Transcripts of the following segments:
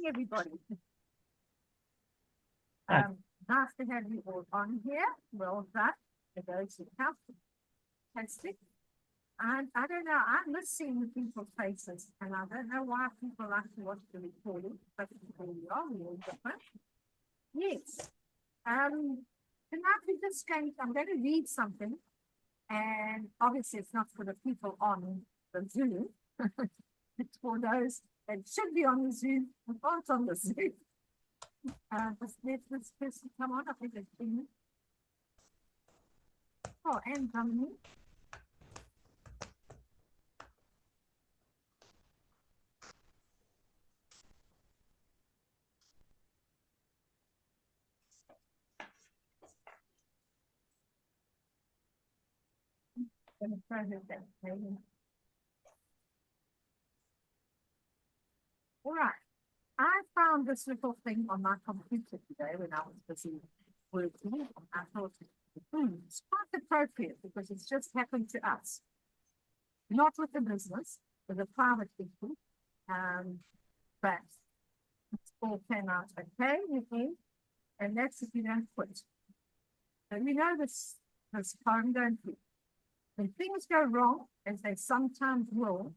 everybody. Hi. Nice to have you all on here. Well done for those who helped. Fantastic. And I don't know, I miss seeing the people's faces, and I don't know why people like to watch the recording, but here we are, we're all different. Yes. Tonight we're just I'm going to read something, and obviously it's not for the people on the Zoom. It's for those that should be on the Zoom and aren't on the Zoom. Just let this person come on. I think it's been. Oh, and Dominique. All right. I found this little thing on my computer today when I was busy working. I thought it's quite appropriate because it's just happened to us. Not with the business, with the private people. But it's all came out okay with me. And that's if you don't quit. So we know this poem, don't we? When things go wrong, as they sometimes will,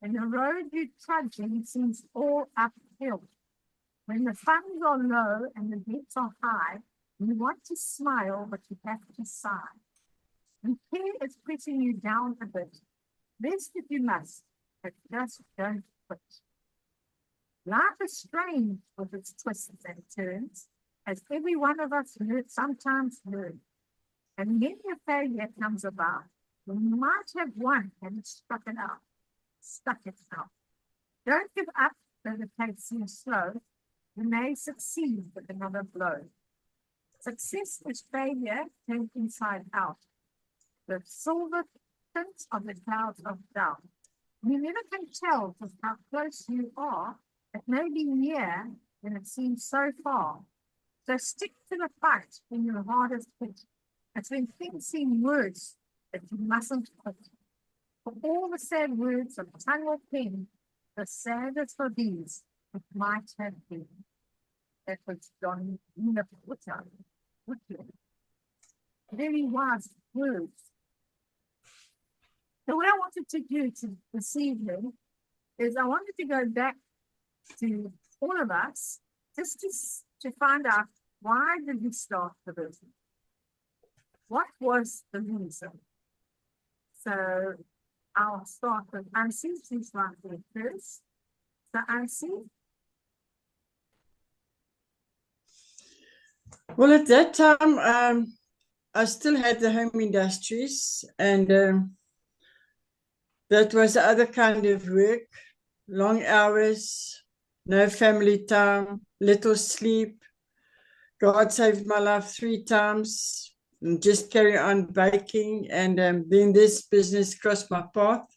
and the road you're trudging seems all uphill. When the funds are low and the debts are high, you want to smile, but you have to sigh. And care is pressing you down a bit. Rest if you must, but just don't quit. Life is strange with its twists and turns, as every one of us sometimes learn. And many a failure comes about. You might have won and stuck it out. Don't give up, though the pace seems slow. You may succeed with another blow. Success is failure turned inside out. The silver tint of the clouds of doubt. You never can tell just how close you are. It may be near when it seems so far. So stick to the fight when you're hardest hit. It's when things seem worse that you mustn't quit. For all the sad words of tongue or pen, the saddest for these it might have been. That was John Whittier. Very wise words. So what I wanted to do this evening is I wanted to go back to all of us just to find out, why did we start the business? What was the reason? So I'll start with Ansie. She's right there first. So Ansie. Well, at that time, I still had the home industries, and that was the other kind of work, long hours, no family time, little sleep. God saved my life 3 times, and just carry on baking. And then this business crossed my path,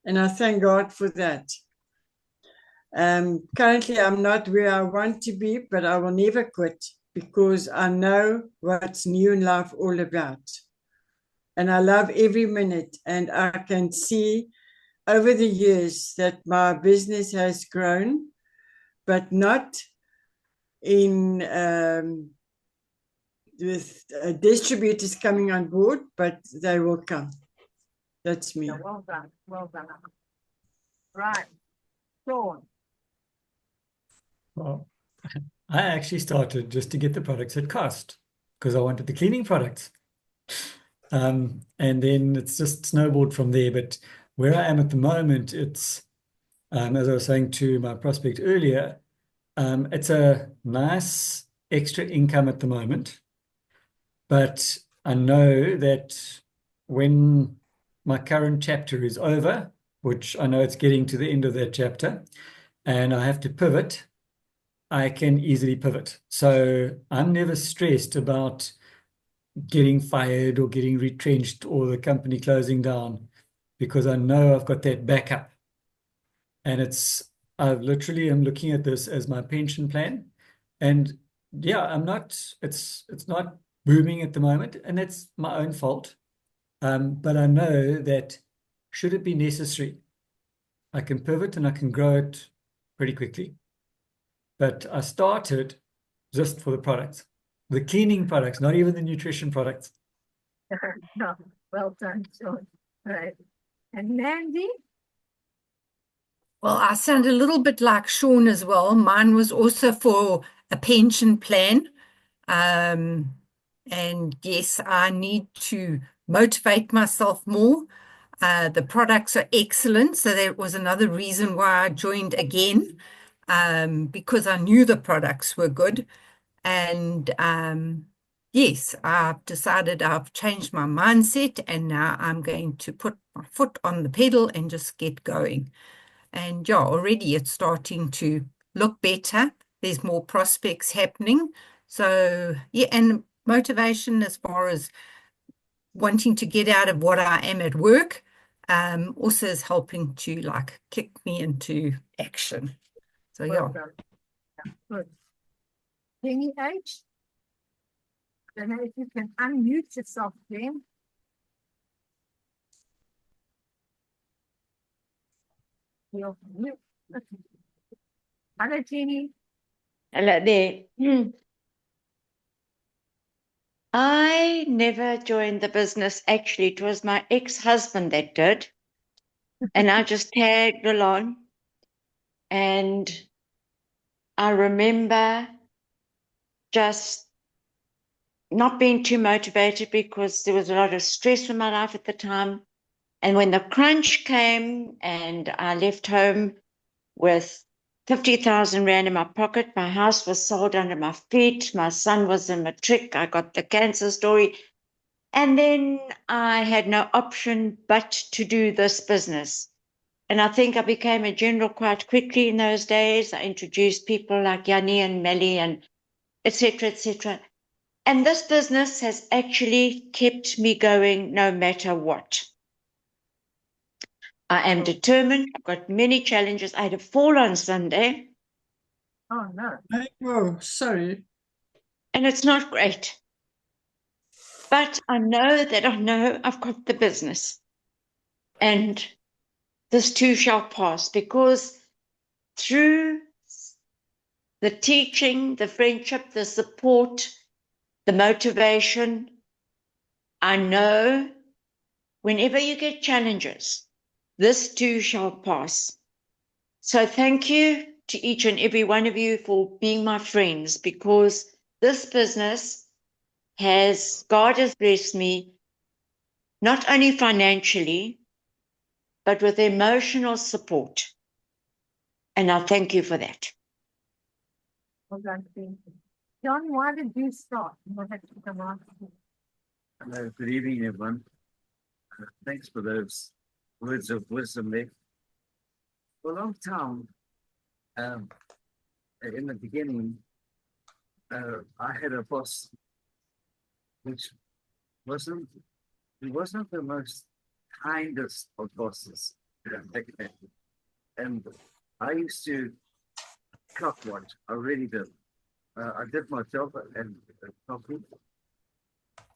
and I thank God for that. Currently, I'm not where I want to be, but I will never quit, because I know what's new in life all about. And I love every minute, and I can see over the years that my business has grown, but not in with distributors coming on board, but they will come. That's me. Yeah, well done. Well done. Right. Dawn. Well, I actually started just to get the products at cost because I wanted the cleaning products. And then it's just snowballed from there. But where I am at the moment, it's, as I was saying to my prospect earlier, it's a nice extra income at the moment. But I know that when my current chapter is over, which I know it's getting to the end of that chapter, and I have to pivot, I can easily pivot. So I'm never stressed about getting fired or getting retrenched or the company closing down, because I know I've got that backup. And I literally am looking at this as my pension plan. And yeah, it's not booming at the moment, and that's my own fault. But I know that should it be necessary, I can pivot and I can grow it pretty quickly. but I started just for the products, the cleaning products, not even the nutrition products. No, well done, Sean. Right. And Mandy? Well, I sound a little bit like Sean as well. Mine was also for a pension plan. And yes, I need to motivate myself more. The products are excellent. So that was another reason why I joined again, because I knew the products were good. And yes, I've decided I've changed my mindset, and now I'm going to put my foot on the pedal and just get going. And yeah, already it's starting to look better. There's more prospects happening. So yeah, and motivation as far as wanting to get out of what I am at work, also is helping to like kick me into action. So Well yeah. done. Yeah, good. Jenny H? I don't know if you can unmute yourself, Jen. You're mute. Okay. Hello, Jenny. Hello there. I never joined the business. Actually, it was my ex-husband that did. And I just tagged along. And I remember just not being too motivated because there was a lot of stress in my life at the time. And when the crunch came and I left home with 50,000 Rand in my pocket, my house was sold under my feet, my son was in matric, I got the cancer story, and then I had no option but to do this business. And I think I became a general quite quickly in those days. I introduced people like Yanni and Melly and etc., etc. And this business has actually kept me going no matter what. I am determined. I've got many challenges. I had a fall on Sunday. Oh, no. Oh, sorry. And it's not great. But I know that I know I've got the business. And this too shall pass, because through the teaching, the friendship, the support, the motivation, I know whenever you get challenges, this too shall pass. So thank you to each and every one of you for being my friends, because this business God has blessed me, not only financially, but with emotional support. And I thank you for that. Well done, Jen. John, why did you start? What had you come on? Hello, good evening, everyone. Thanks for those words of wisdom there. For a long time, in the beginning, I had a boss which wasn't the most kindest of bosses. And I used to clock watch. I really did. I did my job and coffee,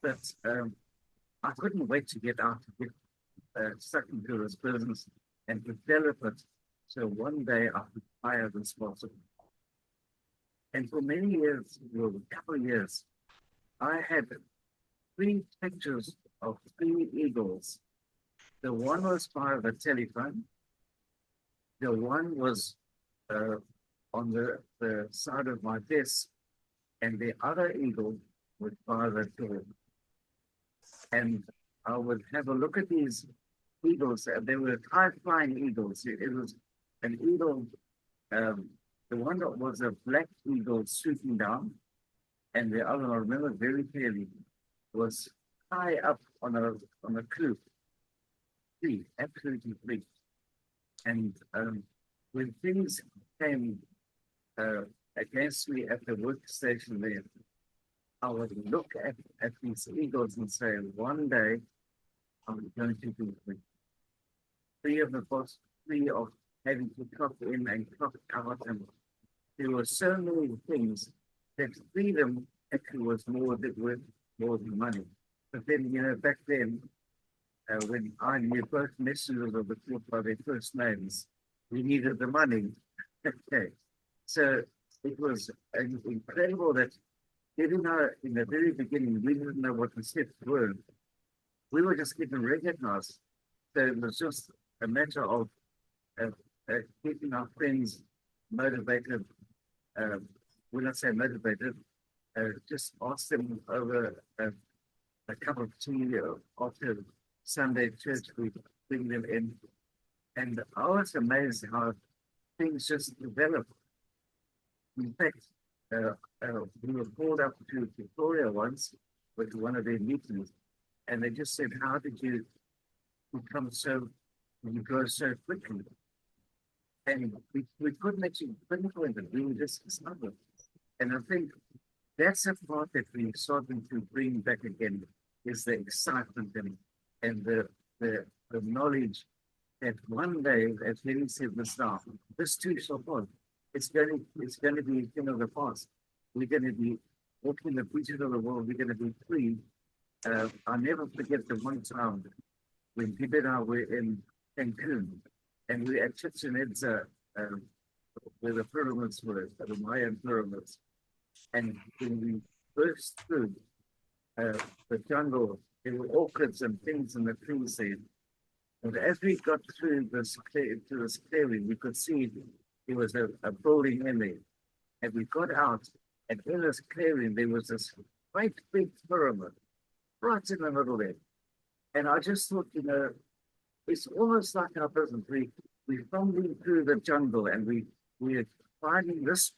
but I couldn't wait to get out to get stuck into this business and develop it. So one day I could hire this boss. And for many years, well, a couple of years, I had 3 pictures of 3 eagles. The one was by the telephone. The one was on the side of my desk, and the other eagle was by the door. And I would have a look at these eagles. They were high-flying eagles. It was an eagle. The one that was a black eagle swooping down, and the other, I remember very clearly, was high up on a cliff, free, absolutely free. And when things came against me at the workstation there, I would look at these eagles and say, one day I'm going to be free of the boss, free of having to clock in and clock out. And there were so many things that freedom actually was more than money. But then, back then, when I knew both messengers of the court by their first names, we needed the money. Okay. So it was incredible that even though in the very beginning we didn't know what the steps were, we were just getting recognized. So it was just a matter of keeping our friends motivated. When I say motivated, just ask them over a cup of tea after Sunday church, we bring them in. And I was amazed how things just developed. In fact, we were called up to Victoria once with one of their meetings, and they just said, how did you become you grow so quickly? And we couldn't actually pinpoint it. We were just discovered. And I think that's a part that we're starting to bring back again, is the excitement and the knowledge that one day, as Lenny said this now, this too shall pass. It's going to be a thing of the past. We're going to be walking the bridges of the world. We're going to be free. I'll never forget the one time when Pip and I were in Cancun, and we were at Chichen Itza, where the pyramids were, the Mayan pyramids. And when we burst through the jungle, there were orchids and things in the trees there. And as we got through this clearing, we could see there was a building in there. And we got out, and in this clearing, there was this great big pyramid right in the middle there. And I just thought, it's almost like our business. We're fumbling through the jungle, and we're finding this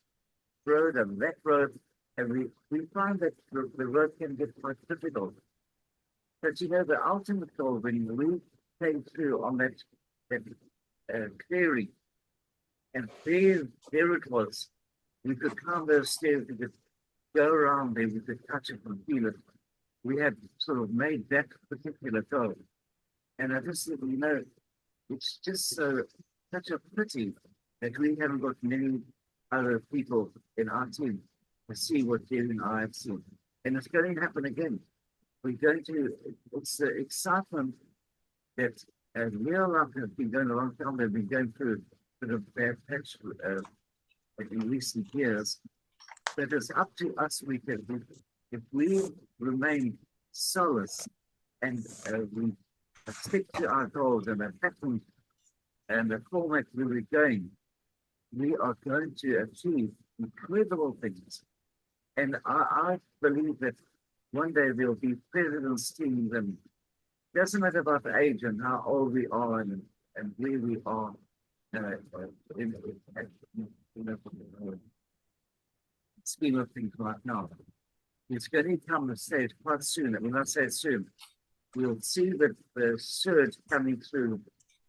road and that road, and we find that the road can get quite difficult. But the ultimate goal, when we came through on that clearing, and there it was. We could climb those stairs, we could go around there, we could touch it and feel it. We had sort of made that particular goal. And I just said, it's just such a pity that we haven't got many other people in our team to see what Jerry and I have seen. And it's going to happen again. It's the excitement that real life has been going a long time. They've been going through a bit of bad patch in recent years. But it's up to us, if we remain solid and we stick to our goals and the pattern and the format where we're going, we are going to achieve incredible things. And I believe that one day there'll be president's teams, and it doesn't matter about the age and how old we are and where we are in the scheme of things right now. It's going to come a stage quite soon, and when I say soon, we'll see that the surge coming through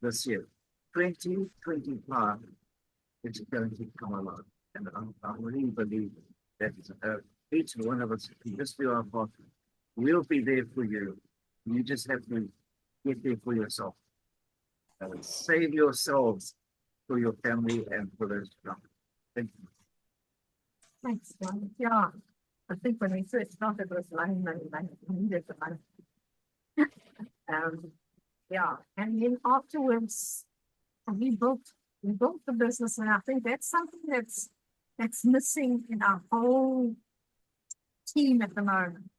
this year. 2025 is going to come along. And I really believe that each one of us can just do our part. We'll be there for you. You just have to get there for yourself. Save yourselves for your family and for those around. Thank you. Thanks, John. Yeah, I think when we first started, it was money, we needed the money. Yeah, and then afterwards, we built the business, and I think that's something that's missing in our whole team at the moment.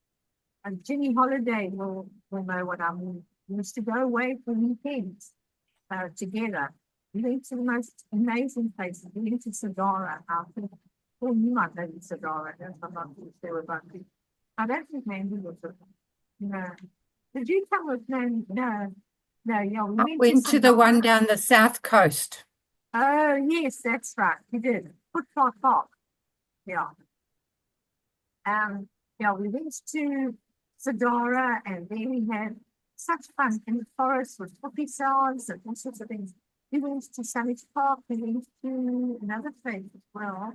And Ginny Holiday will know what I mean. We used to go away for weekends together. We went to the most amazing places. We went to Sadara. I think, you might know Sadara. I'm not sure about it. I don't think Mandy was with them. No. Did you come with Mandy? No. No, yeah. I went to the one down the south coast. Oh, yes, that's right. You did. Footpath Park. Yeah. Yeah, we went to Sadara, and then we had such fun in the forest with poppy sounds and all sorts of things. We went to Summit Park. We went to another place as well,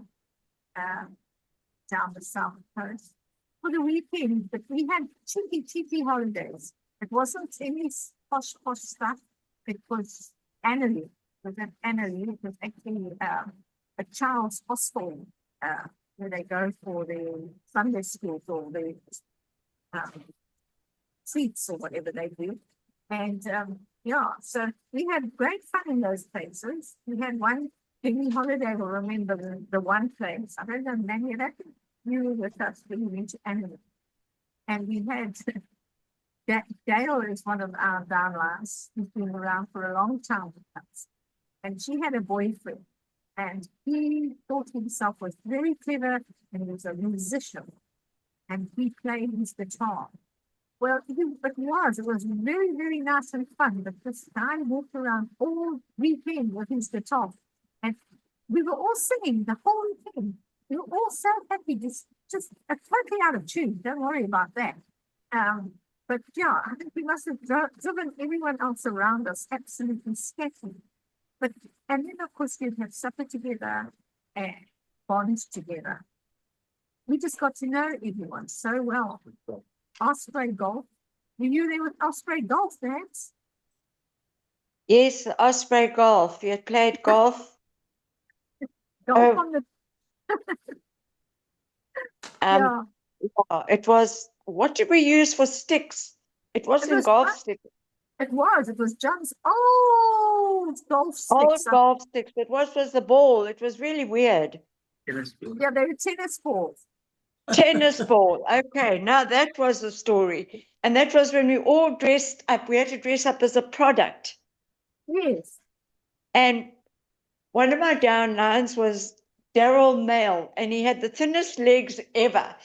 down the south coast for the weekend. But we had cheapy holidays. It wasn't any posh stuff. It was annually. It was actually a child's hostel where they go for their Sunday schools or their treats or whatever they do. And yeah, so we had great fun in those places. We had one Any holiday will remember the one place. I don't know, Manny, that you were with us when we went to Annie. And we had Dale is one of our downlines who's been around for a long time with us. And she had a boyfriend. And he thought himself was very clever and he was a musician. And he played his guitar. Well, it was very, very nice and fun. But this guy walked around all weekend with his guitar. And we were all singing the whole weekend. We were all so happy, just totally out of tune. Don't worry about that. But yeah, I think we must have driven everyone else around us absolutely scattered. And then of course we'd have supper together and bond together. We just got to know everyone so well. Osprey Golf. Were you there with Osprey Golf, Nance? Yes, Osprey Golf. You had played golf. Golf on the Yeah, it was, what did we use for sticks? It wasn't was golf fun. sticks. It was John's old golf Old sticks. golf sticks. But what was the ball? It was really weird. Yeah, they were tennis balls. Tennis ball. Okay, now that was the story. And that was when we all dressed up. We had to dress up as a product. Yes. And one of my downlines was Daryl Mail, and he had the thinnest legs ever.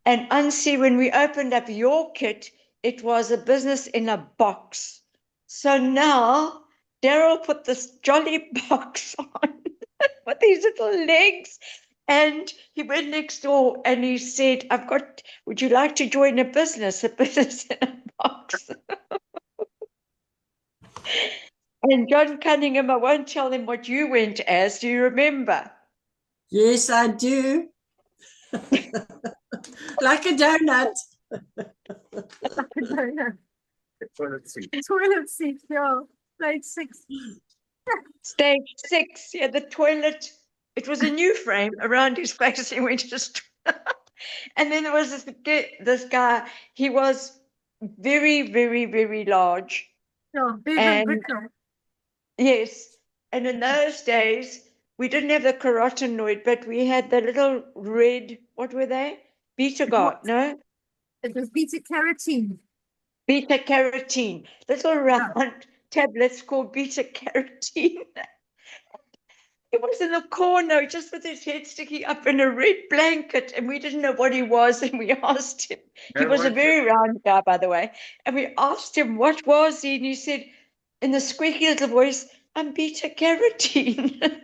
And Unsi, when we opened up your kit, it was a business in a box. So now Daryl put this jolly box on with these little legs. And he went next door and he said, would you like to join a business in a box? And John Cunningham, I won't tell him what you went as. Do you remember? Yes, I do. Like a donut. Toilet seat. Toilet seat, yeah. Stage 6. Stage 6, yeah, the toilet. It was a new frame around his face. He went just. And then there was this guy. He was very, very, very large. Yeah, big and And brittle. yes, and in those days we didn't have the carotenoid, but we had the little red. What were they? Beta-Gart, no? It was beta carotene. Beta carotene. Little round tablets called beta carotene. He was in the corner just with his head sticking up in a red blanket, and we didn't know what he was. And we asked him, he was a very round guy, by the way. And we asked him, what was he? And he said, in the squeaky little voice, I'm beta carotene.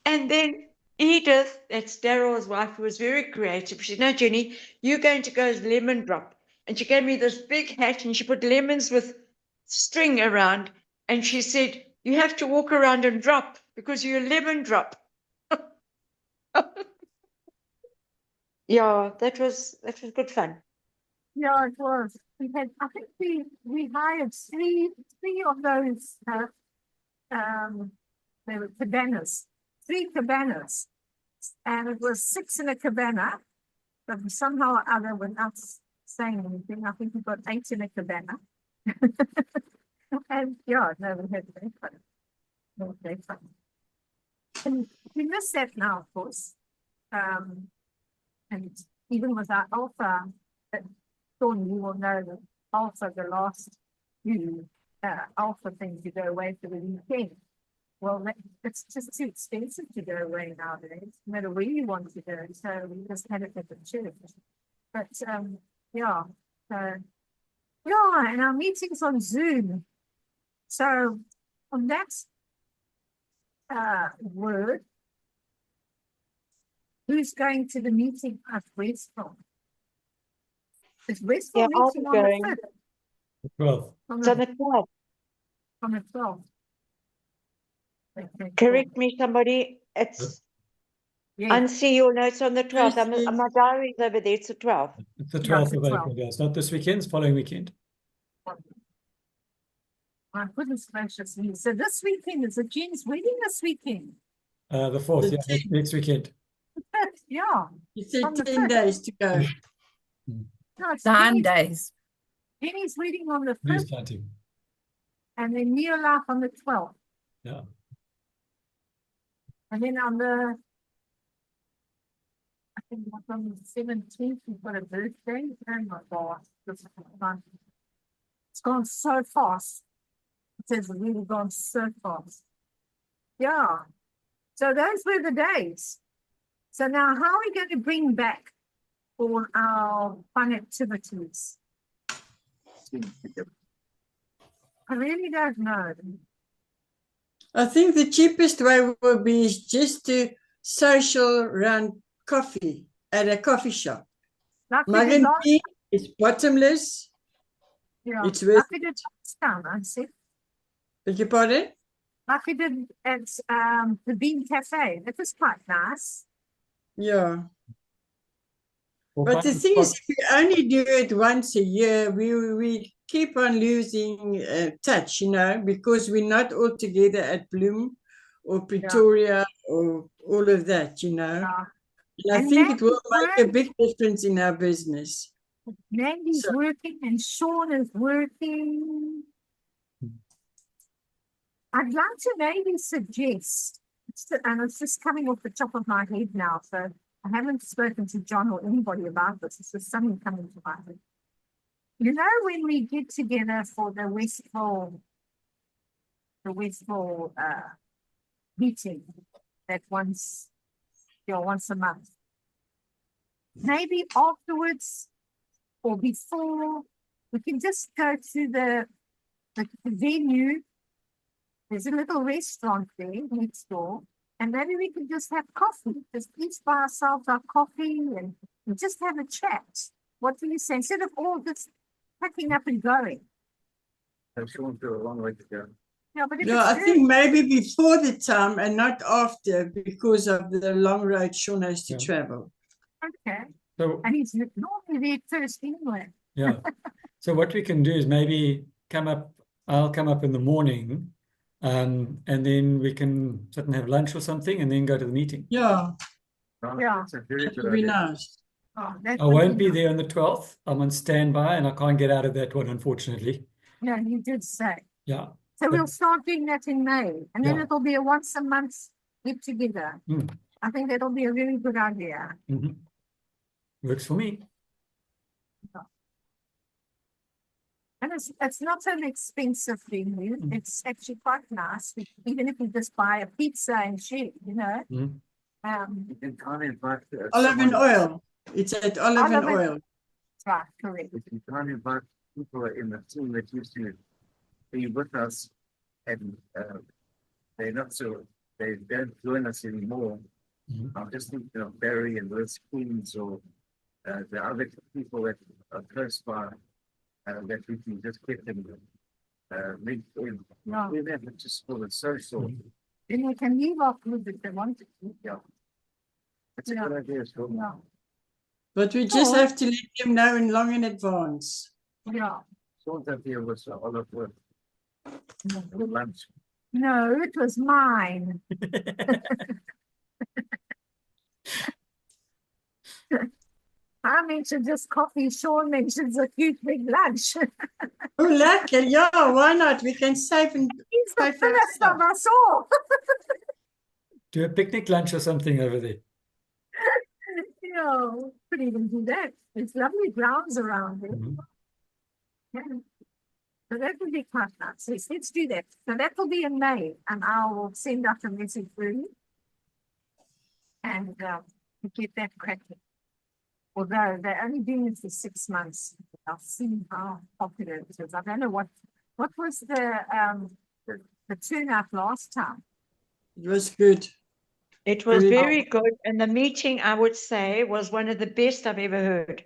And then Edith, that's Daryl's wife, who was very creative. She said, no, Jenny, you're going to go as lemon drop. And she gave me this big hat and she put lemons with string around. And she said, you have to walk around and drop because you're a lemon drop. Yeah, that was good fun. Yeah, it was. We had, I think we hired three of those they were cabanas, 3 cabanas. And it was 6 in a cabana, but somehow or other without saying anything, I think we got 8 in a cabana. And yeah, no, we had very fun. Very fun. And we miss that now, of course. And even with our Alpha, Thorny, you will know that Alpha, the last few Alpha things, you go away for the weekend. Well, it's just too expensive to go away nowadays, no matter where you want to go. So we just had it at the church. But yeah, so yeah, and our meetings on Zoom. So on that word, who's going to the meeting at Westville? Is Westville Yeah, I'll meeting be on going. the 5th? 12th. On So the, the 12th. on the 12th. Okay, Correct me, somebody. It's yes, unsee your notes on the 12th. Yes. My diary's over there. It's the 12th. It's the Yeah, it's 12th the of April. 12th. Yeah, it's not this weekend, it's following weekend. my goodness gracious me. So this weekend is a Jen's wedding this weekend. The 4th, The yeah, next weekend. Yeah. You said On the 10 5th. days to go. No, it's 9 days. Jenny's wedding on the Please 5th planting. and then Neil Life on the 12th. Yeah. And then on the, I think it was on the 17th, we've got a birthday. Oh my God, this is fun. It's gone so fast. It has really gone so fast. Yeah. So those were the days. So now how are we going to bring back all our fun activities? I really don't know. I think the cheapest way will be just to social run coffee at a coffee shop. Like we Mug did and last, tea is bottomless. yeah, It's worth, like we did last time, I said. beg your pardon? Like we did at the Bean Cafe. That was quite nice. Yeah. Or But the find a thing is, spot. if we only do it once a year, we keep on losing touch, you know, because we're not all together at Bloom or Pretoria or all of that, you know. Yeah. And I And think it will Mandy's make a big difference in our business. Mandy's So- working and Sean is working. I'd like to maybe suggest, and it's just coming off the top of my head now, so I haven't spoken to John or anybody about this. It's just something coming to my head. You know, when we get together for the Westville meeting that once a month, maybe afterwards or before, we can just go to the venue. There's a little restaurant there next door, and maybe we can just have coffee, just each by ourselves our coffee and just have a chat. What do you say? Instead of all just packing up and going. I'm sure we'll do a long way to go. Yeah, but if Yeah, I it's think maybe before the time and not after because of the long road Sean has to Yeah. travel. okay, So and he's normally there first anyway. yeah. So what we can do is maybe I'll come up in the morning, and then we can sit and have lunch or something and then go to the meeting. Yeah, Right, Yeah. That's a very that good would be idea. nice. Oh, that I would won't be nice. there on the 12th. I'm on standby and I can't get out of that one, unfortunately. Yeah, you did say. Yeah. So we'll But- start doing that in May, and then Yeah. it'll be a once a month get together. Mm. I think that'll be a really good idea. Mhm. Works for me. And it's not an expensive venue. Mm. It's actually quite nice. Even if you just buy a pizza and share, you know. Mhm. You can kind of invite Olive and someone- oil. It's at olive and Olive and- oil. Right, correct. If you can't invite people in the team that used to be with us and they don't join us anymore. Mhm. I'm just thinking of Barry and Liz Queens or the other people that are close by that we can just get them linked in. Yeah. We have it just for the social. Then we can leave afterwards if they want to. Yeah. That's a Yeah. good idea, so. Yeah, But we just Or- have to let them know long in advance. yeah. Sean's up here with Olive with No, lunch. No, it was mine. I mentioned just coffee. Sean mentions a huge big lunch. Oh, lekker. Yeah, why not? We can save and He's the Pay for thinnest of yourself. us all. Do a picnic lunch or something over there. You know, could even do that. There's lovely grounds around it. Mhm. Yeah. So that would be quite nice. Yes, let's do that. So that will be in May, and I will send out a message early and get that cracking. Although they're only doing it for 6 months, I'll see how popular it is. I don't know what was the turnout last time. it was good. It was Really? very good. And the meeting, I would say, was one of the best I've ever heard.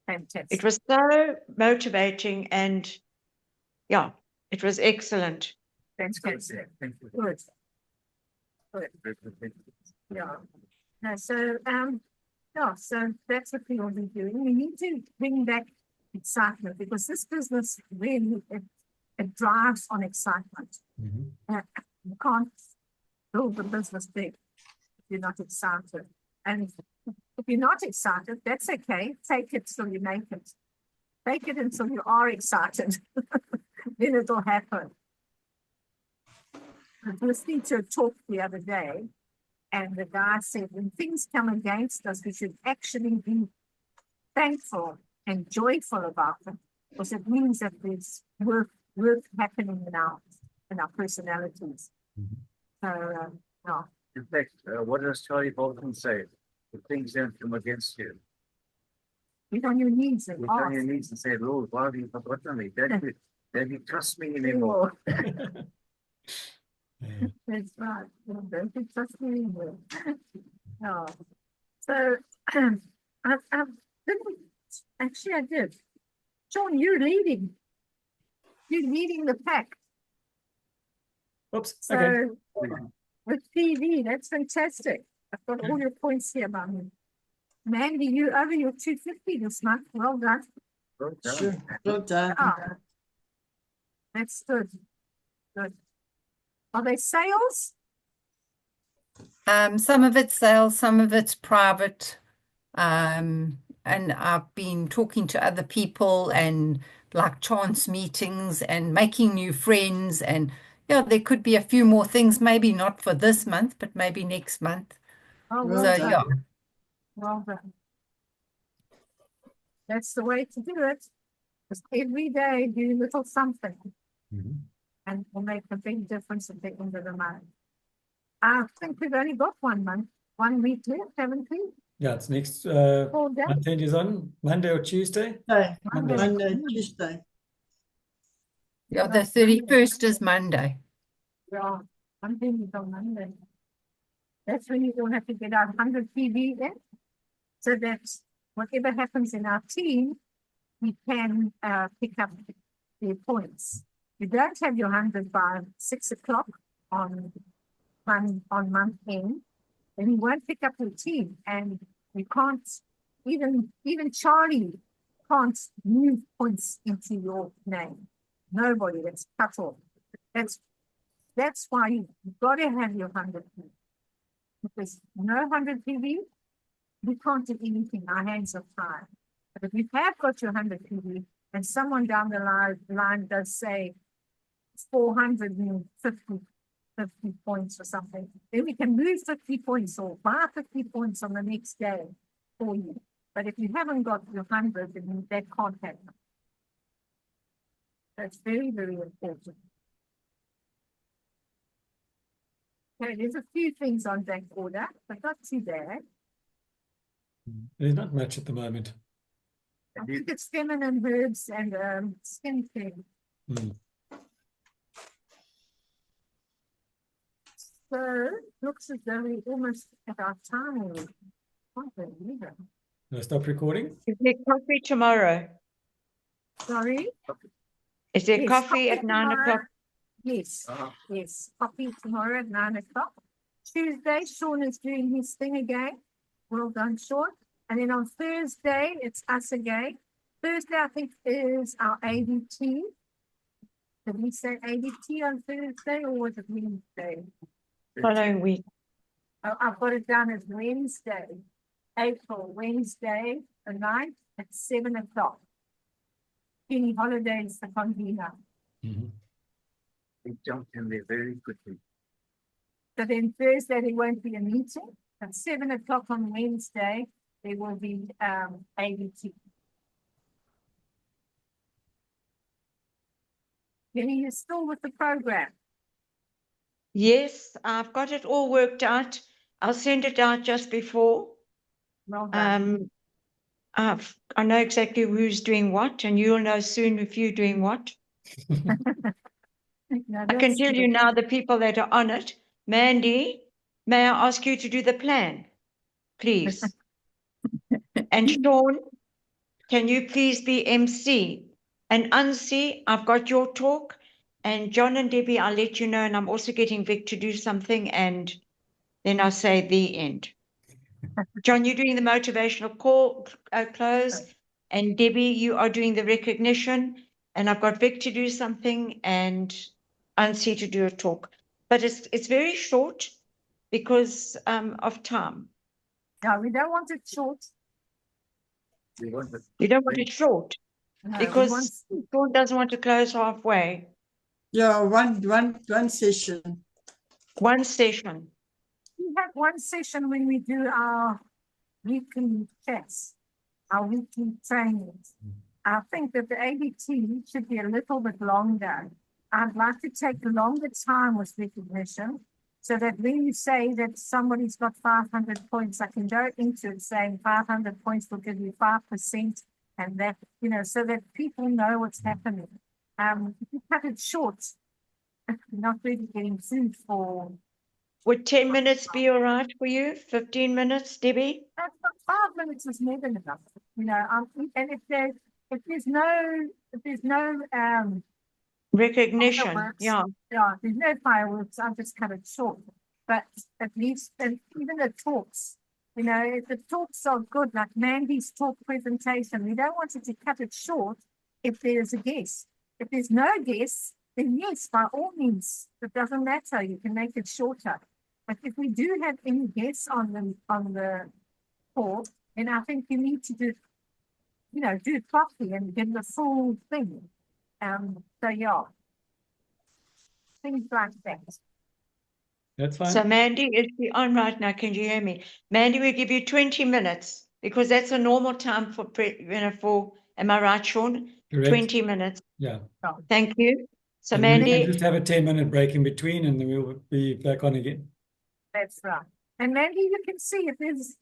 Fantastic. It was so motivating and yeah, it was excellent. Fantastic. Thank you. Good. Yeah. No, so yeah, so that's what we will be doing. We need to bring back excitement because this business really it drives on excitement. Mhm. You can't build the business big if you're not excited. And if you're not excited, that's okay. Take it till you make it. Take it until you are excited. Then it'll happen. I was listening to a talk the other day, And the guy said, when things come against us, we should actually be thankful and joyful about them, because it means that there's work happening in our personalities. Mhm. So, no. In fact, what does Charlie Bolton say? If things don't come against you, Get on your knees and get on your ask. knees and say, Lord, why have you forgotten me? Don't you trust me anymore? Yeah. That's right. Don't you trust me anymore? No. So, I've didn't, actually I did. John, you're leading the pack. Oops. So Okay. with TV, that's fantastic. I've got all your points here, Mum. Mandy, you over your 250 this month. Well done. Well done. Sure. Well done. Ah, that's good. Good. Are they sales? Some of it's sales, some of it's private. And I've been talking to other people and like chance meetings and making new friends. And yeah, there could be a few more things, maybe not for this month, but maybe next month. Oh, Well well So done. yeah, done. Well done. That's the way to do it. Just every day do little something Mhm. and will make a big difference at the end of the month. I think we've only got 1 month, 1 week left, haven't we? Yeah, it's next 4 days. month end is on Monday or Tuesday. Monday, Monday. Tuesday. yeah, the 31st is Monday. Yeah, I'm thinking on Monday. That's when you don't have to get our 100 PV then. So that whatever happens in our team, we can pick up the points. You don't have your 100 by 6 o'clock on month end, then you won't pick up your team, and you can't even Charlie can't move points into your name. Nobody, that's cut off. That's why you've got to have your 100 PV. Because no 100 PV, we can't do anything. Our hands are tied. But if you have got your 100 PV and someone down the line does say 450 points or something, then we can move 50 points or buy 50 points on the next day for you. But if you haven't got your 100, then that can't happen. That's very, very important. Okay, there's a few things on back order, but not too bad. There's not much at the moment. I And you- think it's feminine herbs and skincare. Mm. So looks as though we're almost at our time already. Can't believe it. Can I stop recording? Is there coffee tomorrow? Sorry? Is there Yes, coffee at 9 tomorrow. o'clock? Yes, Uh-huh. yes. Coffee tomorrow at 9 o'clock. Tuesday, Sean is doing his thing again. Well done, Sean. And then on Thursday, it's us again. Thursday, I think, is our ADT. Did we say ADT on Thursday or was it Wednesday? Following week. Oh, I've got it down as Wednesday, April, Wednesday, the 9th at 7 o'clock. Penny Holidays, the convener. Mhm. We jumped in there very quickly. So then Thursday, there won't be a meeting. At 7 o'clock on Wednesday, there will be ABT. Penny, you're still with the program. Yes, I've got it all worked out. I'll send it out just before. Well done. I know exactly who's doing what, and you'll know soon if you're doing what. No, I can that's tell you good. now the people that are on it. Mandy, may I ask you to do the plan, please? And Sean, can you please be MC? And Ansi, I've got your talk. And John and Debbie, I'll let you know. And I'm also getting Vic to do something. And then I'll say the end. John, you're doing the motivational call close. And Debbie, you are doing the recognition. And I've got Vic to do something and Ansi to do a talk. But it's very short because of time. No, we don't want it short. We want it. You don't want it short No, we because want- Sean doesn't want to close halfway. Yeah, one session. One session. have one session when we do our weekly chats, our weekly trainings. I think that the ABT should be a little bit longer. I'd like to take longer time with recognition so that when you say that somebody's got 500 points, I can go into it saying 500 points will give you 5%, and that, you know, so that people know what's happening. If you cut it short, you're not really getting food for. Would 10 minutes be all right for you? 15 minutes, Debbie? 5 minutes is more than enough, you know. And if there's no Recognition, fireworks, yeah. there's no fireworks, I'll just cut it short. But at least, and even the talks, you know, if the talks are good, like Mandy's talk presentation, we don't want it to cut it short if there's a guest. If there's no guests, then yes, by all means, it doesn't matter, you can make it shorter. But if we do have any guests on the call, then I think you need to do, you know, do it properly and give the full thing. So yeah, things like that. That's fine. So Mandy, is she on right now? Can you hear me? Mandy, we give you 20 minutes because that's a normal time for, am I right, Sean? Correct. 20 minutes. Yeah. Thank you. So And we can Mandy, just have a 10-minute break in between, and then we'll be back on again. That's right. And Mandy, you can see if there's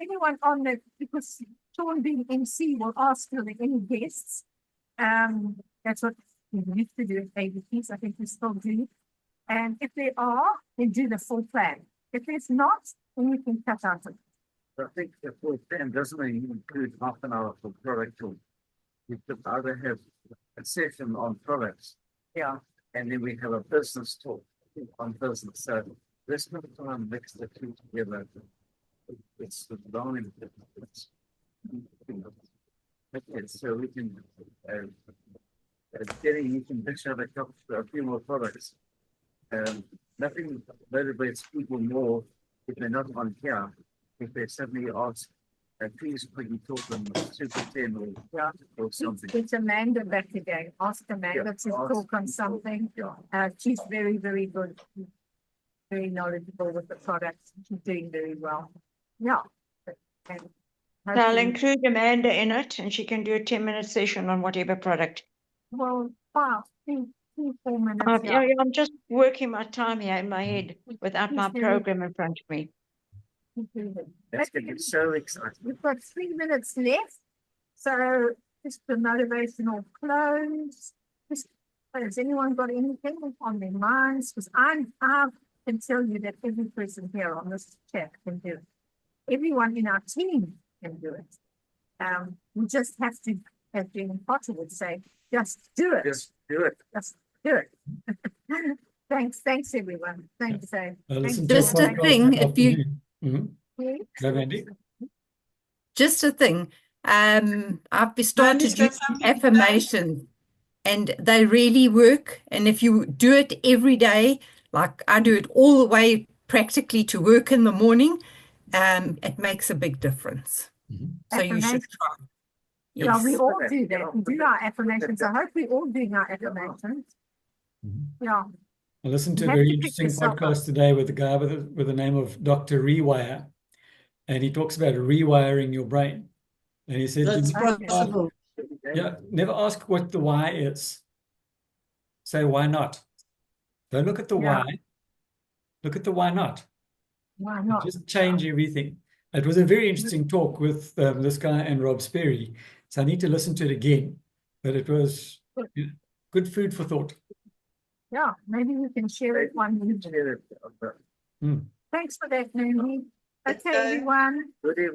anyone on the, because Sean being MC will ask are there any guests. That's what we used to do at ABTs. I think we still do. And if there are, then do the full plan. If there's not, then you can cut out it. I think the full plan doesn't even include half an hour for product talk. We could either have a session on products, Yeah. and then we have a business talk on business. So let's not try and mix the two together. It's the line. Okay, so we can getting you can mix out a few more products. Nothing motivates people more if they're not on here. If they suddenly ask, please could you talk them Super 10 or something. Get Amanda back again. Ask Amanda to talk on something. She's very, very good. Very knowledgeable with the products. She's doing very well. Yeah. And I'll hopefully- include Amanda in it and she can do a 10-minute session on whatever product. Well, 4 minutes. I'm just working my time here in my head without my program in front of me. That's going to get so exciting. We've got 3 minutes left. So just the motivational close. Has anyone got anything on their minds? Because I can tell you that every person here on this chat can do it. Everyone in our team can do it. We just have to, as Jane Potter would say, just do it. Just do it. Just do it. Thanks everyone. Thanks. Listen Thanks. to Just a thing, if you- Go, Mandy. Just a thing. I've started Mandy's got using something to say. affirmation and they really work. And if you do it every day, like I do it all the way practically to work in the morning, it makes a big difference. So you should try. Yeah, we Yes. all do that. We do our affirmations. I hope we're all doing our affirmations. Yeah. I listened to You a have very to pick interesting yourself up. podcast today with a guy with the name of Dr. Rewire, and he talks about rewiring your brain. And he said, That's Okay. possible. never ask what the why is. Say why not. Don't look at the Yeah. why. Look at the why not. Why not? Just change everything. It was a very interesting talk with this guy and Rob Sperry. So I need to listen to it again. But it was good food for thought. Yeah, maybe we can share it one week. Share it. Thanks for that, Naomi. Okay, Okay. everyone. Good evening.